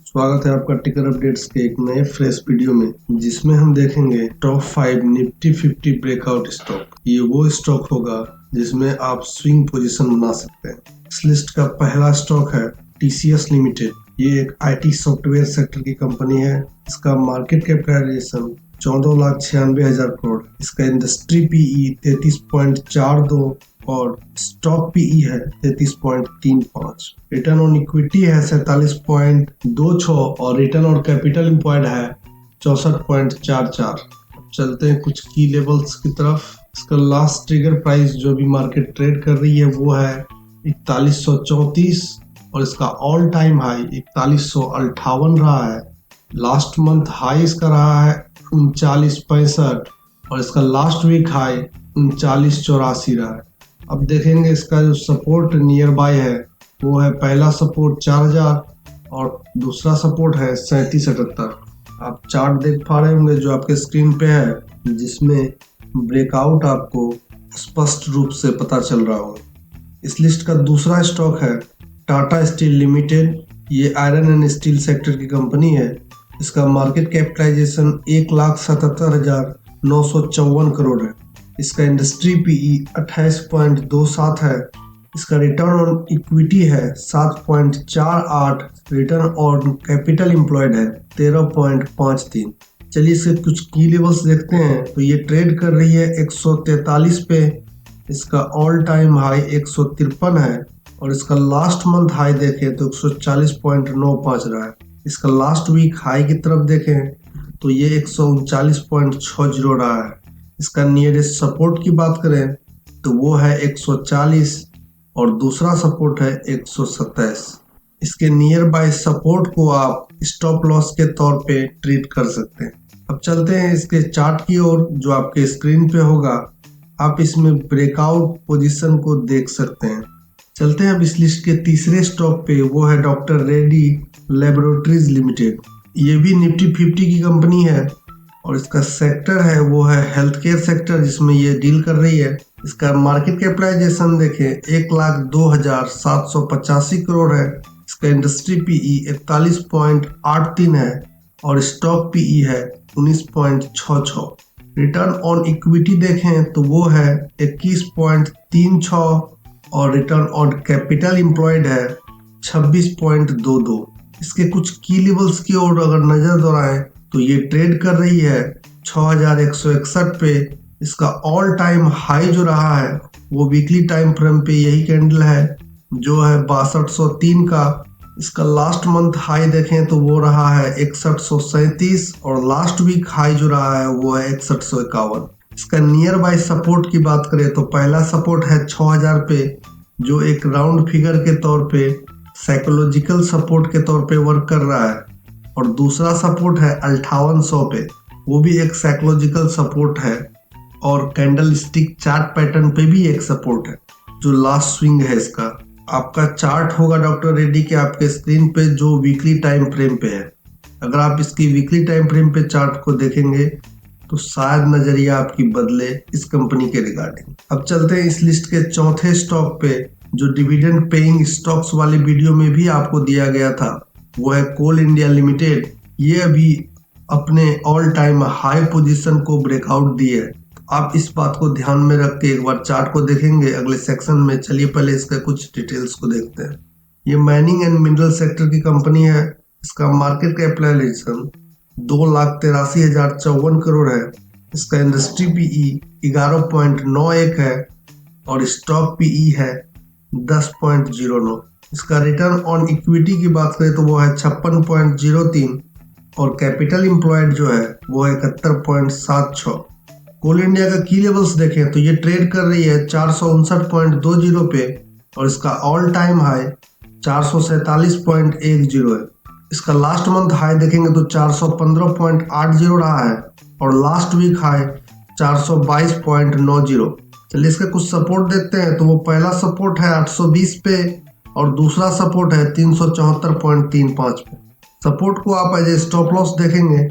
स्वागत है आपका टिकर अपडेट्स के एक नए फ्रेश वीडियो में, जिसमें हम देखेंगे टॉप 5 निफ्टी 50 ब्रेकआउट स्टॉक। ये वो स्टॉक होगा जिसमें आप स्विंग पोजीशन बना सकते हैं। इस लिस्ट का पहला स्टॉक है TCS लिमिटेड। ये एक IT सॉफ्टवेयर सेक्टर की कंपनी है। इसका मार्केट कैपिटलाइजेशन 14,96,000 करोड़। इसका इंडस्ट्री PE 33.42 और स्टॉक PE है 33.35। रिटर्न ऑन इक्विटी है 47.26 और रिटर्न ऑन कैपिटल एम्प्लॉयड है 64.44। चलते हैं कुछ की लेवल्स की तरफ। इसका लास्ट ट्रिगर प्राइस जो भी मार्केट ट्रेड कर रही है वो है 4134 और इसका ऑल टाइम हाई 4158 रहा है। लास्ट मंथ हाई इसका रहा है 3965 और इसका लास्ट वीक हाई 3984 रहा है। अब देखेंगे इसका जो सपोर्ट नियर बाय है वो है पहला सपोर्ट 4000 और दूसरा सपोर्ट है 3778। आप चार्ट देख पा रहे होंगे जो आपके स्क्रीन पे है, जिसमें ब्रेकआउट आपको स्पष्ट रूप से पता चल रहा होगा। इस लिस्ट का दूसरा स्टॉक है टाटा स्टील लिमिटेड। ये आयरन एंड स्टील सेक्टर की कंपनी है। इसका मार्केट कैपिटलाइजेशन 1,77,954 करोड़ है। इसका इंडस्ट्री PE 28.27 है। इसका रिटर्न ऑन इक्विटी है 7.48। रिटर्न ऑन कैपिटल एम्प्लॉयड है 13.53। चलिए इसके कुछ की लेवल्स देखते हैं। तो ये ट्रेड कर रही है 143 पे। इसका ऑल टाइम हाई 153 है और इसका लास्ट मंथ हाई देखें तो 140.95 रहा है। इसका लास्ट वीक हाई की तरफ देखें तो ये 139.60 रहा है। इसका नियरेस्ट सपोर्ट की बात करें तो वो है 140 और दूसरा सपोर्ट है 127। इसके नियर बाय सपोर्ट को आप स्टॉप लॉस के तौर पे ट्रीट कर सकते हैं। अब चलते हैं इसके चार्ट की ओर जो आपके स्क्रीन पे होगा। आप इसमें ब्रेकआउट पोजीशन को देख सकते हैं। चलते हैं अब इस लिस्ट के तीसरे स्टॉक पे, वो है डॉक्टर रेड्डी लेबोरेटरीज लिमिटेड। ये भी निफ्टी 50 की कंपनी है और इसका सेक्टर है वो है हेल्थ केयर सेक्टर, जिसमें ये डील कर रही है। इसका मार्केट कैपिटलाइजेशन देखें 1,02,785 करोड़ है। इसका इंडस्ट्री PE 41.83 है और स्टॉक PE है 19.66। रिटर्न ऑन इक्विटी देखें तो वो है 21.36 और रिटर्न ऑन कैपिटल एम्प्लॉयड है 26.22। इसके कुछ की लेवल्स की ओर अगर नजर दौड़ाएं तो ये ट्रेड कर रही है 6161 पे। इसका ऑल टाइम हाई जो रहा है वो वीकली टाइम फ्रेम पे यही कैंडल है जो है 6203 का। इसका लास्ट मंथ हाई देखें तो वो रहा है 6137 और लास्ट वीक हाई जो रहा है वो है 6151। इसका नियर बाय सपोर्ट की बात करें तो पहला सपोर्ट है 6000 पे, जो एक राउंड फिगर के तौर पे साइकोलॉजिकल सपोर्ट के तौर पे वर्क कर रहा है और दूसरा सपोर्ट है 5800 पे, वो भी एक साइकोलॉजिकल सपोर्ट है और कैंडल स्टिक चार्ट पैटर्न पे भी एक सपोर्ट है जो लास्ट स्विंग है। इसका आपका चार्ट होगा डॉक्टर रेड्डी के आपके स्क्रीन पे जो वीकली टाइम फ्रेम पे है। अगर आप इसकी वीकली टाइम फ्रेम पे चार्ट को देखेंगे तो शायद नजरिया आपकी बदले इस कंपनी के रिगार्डिंग। अब चलते हैं इस लिस्ट के चौथे स्टॉक पे जो डिविडेंड पेइंग स्टॉक्स वाले वीडियो में भी आपको दिया गया था, वो है कोल इंडिया लिमिटेड। ये अभी अपने ऑल टाइम हाई पोजीशन को ब्रेकआउट दी है। आप इस बात को ध्यान में रख के एक बार चार्ट को देखेंगे अगले सेक्शन में। चलिए पहले इसका कुछ डिटेल्स को देखते हैं। ये माइनिंग एंड मिनरल सेक्टर की कंपनी है। इसका मार्केट कैपिटलाइजेशन 2,83,054 करोड़ है। इसका इंडस्ट्री PE 11.91 है और स्टॉक PE है 10.09। इसका रिटर्न ऑन इक्विटी की बात करें तो वो है 56.03 और कैपिटल एम्प्लॉयड जो है वो है 71.76। कोल इंडिया का की लेवल्स देखें तो ये ट्रेड कर रही है 459.20 पे और इसका ऑल टाइम हाई 447.10 है। इसका लास्ट मंथ हाई देखेंगे तो 415.80 रहा है और लास्ट वीक हाई 422.90। चलिए इसका कुछ सपोर्ट देखते हैं। तो वो पहला सपोर्ट है 820 पे और दूसरा सपोर्ट है 374.35 पे। सपोर्ट को आप एज ए स्टॉप लॉस देखेंगे।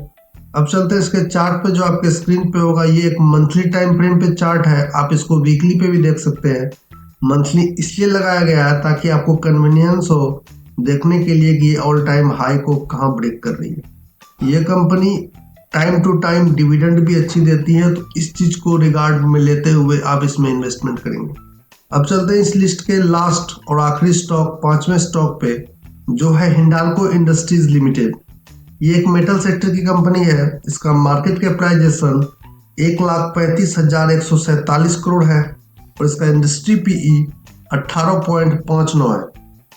अब चलते हैं इसके चार्ट पे जो आपके स्क्रीन पे होगा। ये एक मंथली टाइम फ्रेम पे चार्ट है, आप इसको वीकली पे भी देख सकते हैं। मंथली इसलिए लगाया गया है ताकि आपको कन्वीनियंस हो देखने के लिए कि ये ऑल टाइम हाई को कहाँ ब्रेक कर रही है। ये company time to time dividend भी अच्छी देती है, तो इस चीज को रिगार्ड में लेते हुए आप इसमें इन्वेस्टमेंट करेंगे। अब चलते हैं इस लिस्ट के लास्ट और आखिरी स्टॉक, 5वें स्टॉक पे, जो है हिंडाल्को इंडस्ट्रीज लिमिटेड। ये एक मेटल सेक्टर की कंपनी है। इसका मार्केट कैपिटलाइजेशन 1,35,147 करोड़ है और इसका इंडस्ट्री पीई 18.59 है।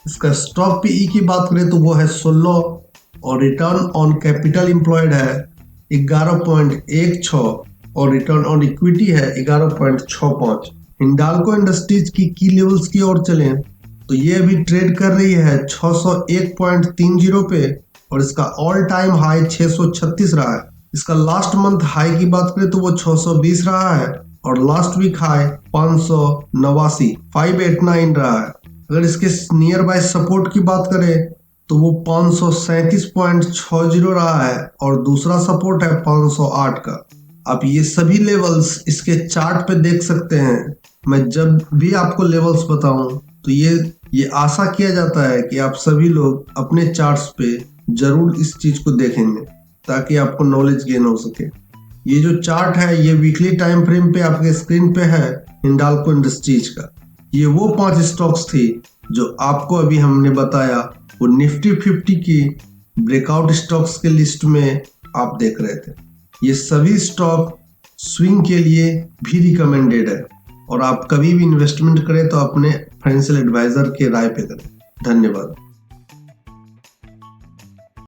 इसका स्टॉक पीई की बात करें तो वो है 16 और रिटर्न ऑन कैपिटल एम्प्लॉयड है 11.16 और रिटर्न ऑन इक्विटी है 11.65। हिंडाल्को इंडस्ट्रीज की लेवल्स की ओर चलें तो ये अभी ट्रेड कर रही है 601.30 पे और इसका ऑल टाइम हाई 636 रहा है। इसका लास्ट मंथ हाई की बात करें तो वो 620 रहा है और लास्ट वीक हाई 589 रहा है। अगर इसके नियर बाय सपोर्ट की बात करें तो वो 537.60 रहा है और दूसरा सपोर्ट है 508 का। आप ये सभी लेवल्स इसके चार्ट पे देख सकते हैं। मैं जब भी आपको लेवल्स बताऊं तो ये आशा किया जाता है कि आप सभी लोग अपने चार्ट्स पे जरूर इस चीज को देखेंगे ताकि आपको नॉलेज गेन हो सके। ये जो चार्ट है ये वीकली टाइम फ्रेम पे आपके स्क्रीन पे है हिंडाल्को इंडस्ट्रीज का। ये वो 5 स्टॉक्स थी जो आपको अभी हमने बताया, वो निफ्टी 50 की ब्रेकआउट स्टॉक्स के लिस्ट में आप देख रहे थे। ये सभी स्टॉक स्विंग के लिए भी रिकमेंडेड है और आप कभी भी इन्वेस्टमेंट करें तो अपने फाइनेंशियल एडवाइजर के राय पे करें। धन्यवाद।